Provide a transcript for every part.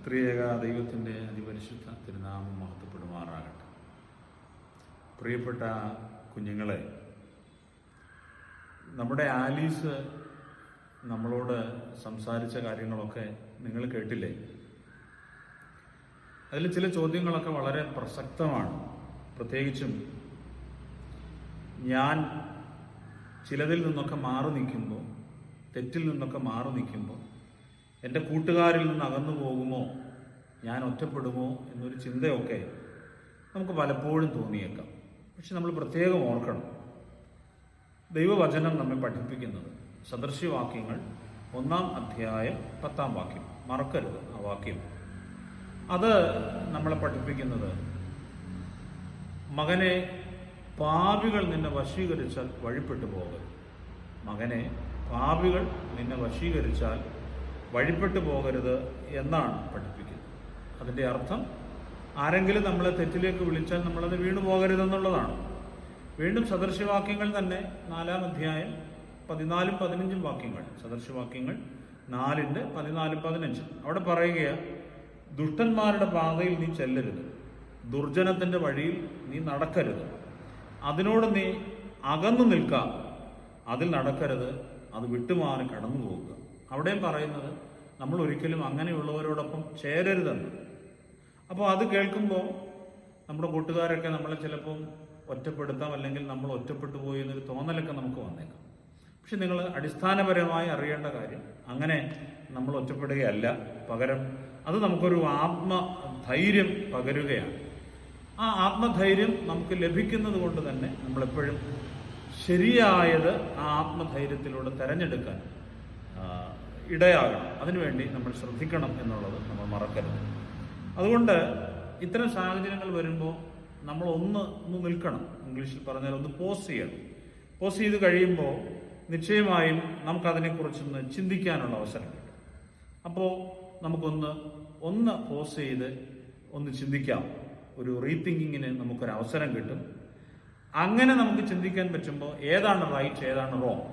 ത്രിയേക ദൈവത്തിൻ്റെ അതിപരിശുദ്ധ തിരുനാമം മഹത്വപ്പെടുമാറാകട്ടെ. പ്രിയപ്പെട്ട കുഞ്ഞുങ്ങളെ, നമ്മുടെ ആലീസ് നമ്മളോട് സംസാരിച്ച കാര്യങ്ങളൊക്കെ നിങ്ങൾ കേട്ടില്ലേ? അതിൽ ചില ചോദ്യങ്ങളൊക്കെ വളരെ പ്രസക്തമാണ്. പ്രത്യേകിച്ചും ഞാൻ ചിലതിൽ നിന്നൊക്കെ മാറി നിൽക്കുമ്പോൾ, തെറ്റിൽ നിന്നൊക്കെ മാറി നിൽക്കുമ്പോൾ എൻ്റെ കൂട്ടുകാരിൽ നിന്ന് അകന്നു പോകുമോ, ഞാൻ ഒറ്റപ്പെടുമോ എന്നൊരു ചിന്തയൊക്കെ നമുക്ക് പലപ്പോഴും തോന്നിയേക്കാം. പക്ഷെ നമ്മൾ പ്രത്യേകം ഓർക്കണം, ദൈവവചനം നമ്മെ പഠിപ്പിക്കുന്നത് സദൃശ്യവാക്യങ്ങൾ 1-ാം അധ്യായം 10-ാം വാക്യം, മറക്കരുത് ആ വാക്യം. അത് നമ്മളെ പഠിപ്പിക്കുന്നത്, മകനെ പാപികൾ നിന്നെ വശീകരിച്ചാൽ വഴിപ്പെട്ടു പോകരുത്. മകനെ പാപികൾ നിന്നെ വശീകരിച്ചാൽ വഴിപ്പെട്ടു പോകരുത് എന്നാണ് പഠിപ്പിക്കുന്നത്. അതിൻ്റെ അർത്ഥം, ആരെങ്കിലും നമ്മളെ തെറ്റിലേക്ക് വിളിച്ചാൽ നമ്മളത് വീണു പോകരുതെന്നുള്ളതാണ്. വീണ്ടും സദൃശ്യവാക്യങ്ങൾ തന്നെ 4-ാം അധ്യായം 14-15 വാക്യങ്ങൾ, സദൃശ്യവാക്യങ്ങൾ 4-14-15 അവിടെ പറയുകയാണ്, ദുഷ്ടന്മാരുടെ പാതയിൽ നീ ചെല്ലരുത്, ദുർജനത്തിൻ്റെ വഴിയിൽ നീ നടക്കരുത്, അതിനോട് നീ അകന്നു നിൽക്കാം, അതിൽ നടക്കരുത്, അത് വിട്ടുമാറി കടന്നു പോവുക. അവിടെയും പറയുന്നത് നമ്മൾ ഒരിക്കലും അങ്ങനെയുള്ളവരോടൊപ്പം ചേരരുതെന്ന്. അപ്പോൾ അത് കേൾക്കുമ്പോൾ നമ്മുടെ കൂട്ടുകാരൊക്കെ നമ്മളെ ചിലപ്പം ഒറ്റപ്പെടുത്താം, അല്ലെങ്കിൽ നമ്മൾ ഒറ്റപ്പെട്ടു പോയി എന്നൊരു തോന്നലൊക്കെ നമുക്ക് വന്നേക്കാം. പക്ഷെ നിങ്ങൾ അടിസ്ഥാനപരമായി അറിയേണ്ട കാര്യം, അങ്ങനെ നമ്മൾ ഒറ്റപ്പെടുകയല്ല, പകരം അത് നമുക്കൊരു ആത്മധൈര്യം പകരുകയാണ്. ആ ആത്മധൈര്യം നമുക്ക് ലഭിക്കുന്നത് കൊണ്ട് തന്നെ നമ്മളെപ്പോഴും ശരിയായത് ആ ആത്മധൈര്യത്തിലൂടെ തിരഞ്ഞെടുക്കാൻ ഇടയാകണം. അതിനുവേണ്ടി നമ്മൾ ശ്രദ്ധിക്കണം എന്നുള്ളത് നമ്മൾ മറക്കരുത്. അതുകൊണ്ട് ഇത്തരം സാഹചര്യങ്ങൾ വരുമ്പോൾ നമ്മൾ ഒന്ന് നിൽക്കണം. ഇംഗ്ലീഷിൽ പറഞ്ഞാൽ ഒന്ന് പോസ് ചെയ്യണം. പോസ് ചെയ്ത് കഴിയുമ്പോൾ നിശ്ചയമായും നമുക്കതിനെക്കുറിച്ചൊന്ന് ചിന്തിക്കാനുള്ള അവസരം കിട്ടും. അപ്പോൾ നമുക്കൊന്ന് പോസ് ചെയ്ത് ഒന്ന് ചിന്തിക്കാം. ഒരു റീതിങ്കിങ്ങിന് നമുക്കൊരു അവസരം കിട്ടും. അങ്ങനെ നമുക്ക് ചിന്തിക്കാൻ പറ്റുമ്പോൾ ഏതാണ് റൈറ്റ്, ഏതാണ് റോങ്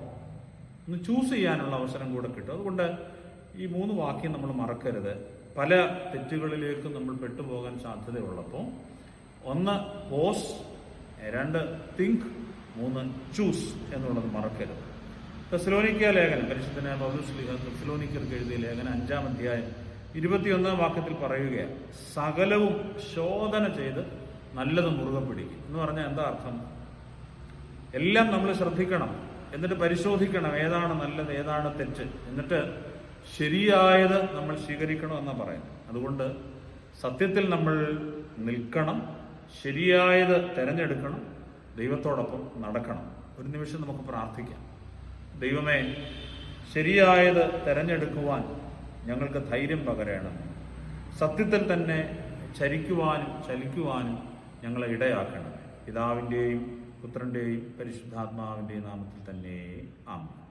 ഒന്ന് ചൂസ് ചെയ്യാനുള്ള അവസരം കൂടെ കിട്ടും. അതുകൊണ്ട് ഈ 3 വാക്യം നമ്മൾ മറക്കരുത്. പല തെറ്റുകളിലേക്കും നമ്മൾ പെട്ടുപോകാൻ സാധ്യതയുള്ളപ്പോൾ 1 പോസ്, 2 തിങ്ക്, 3 ചൂസ് എന്നുള്ളത് മറക്കരുത്. തെസ്സലോനിക്ക ലേഖനം, പരിശുദ്ധനായ പൗലോസ് തെസ്സലോനിക്കർക്ക് എഴുതിയ ലേഖനം 5-ാം അധ്യായം 21-ാം വാക്യത്തിൽ പറയുകയാണ്, സകലവും ശോധന ചെയ്ത് നല്ലത് മുറുകെ പിടിക്കും എന്ന് പറഞ്ഞാൽ എന്താ അർത്ഥം? എല്ലാം നമ്മൾ ശ്രദ്ധിക്കണം, എന്നിട്ട് പരിശോധിക്കണം ഏതാണ് നല്ലത്, ഏതാണ് തെറ്റ്, എന്നിട്ട് ശരിയായത് നമ്മൾ സ്വീകരിക്കണം എന്നാണ് പറയുന്നത്. അതുകൊണ്ട് സത്യത്തിൽ നമ്മൾ നിൽക്കണം, ശരിയായത് തിരഞ്ഞെടുക്കണം, ദൈവത്തോടൊപ്പം നടക്കണം. ഒരു നിമിഷം നമുക്ക് പ്രാർത്ഥിക്കാം. ദൈവമേ, ശരിയായത് തിരഞ്ഞെടുക്കുവാൻ ഞങ്ങൾക്ക് ധൈര്യം പകരണം. സത്യത്തിൽ തന്നെ ചലിക്കുവാനും ഞങ്ങളെ ഇടയാക്കണം. പിതാവിൻ്റെയും പുത്രൻ്റെയും പരിശുദ്ധാത്മാവിൻ്റെയും നാമത്തിൽ തന്നെ ആമേൻ.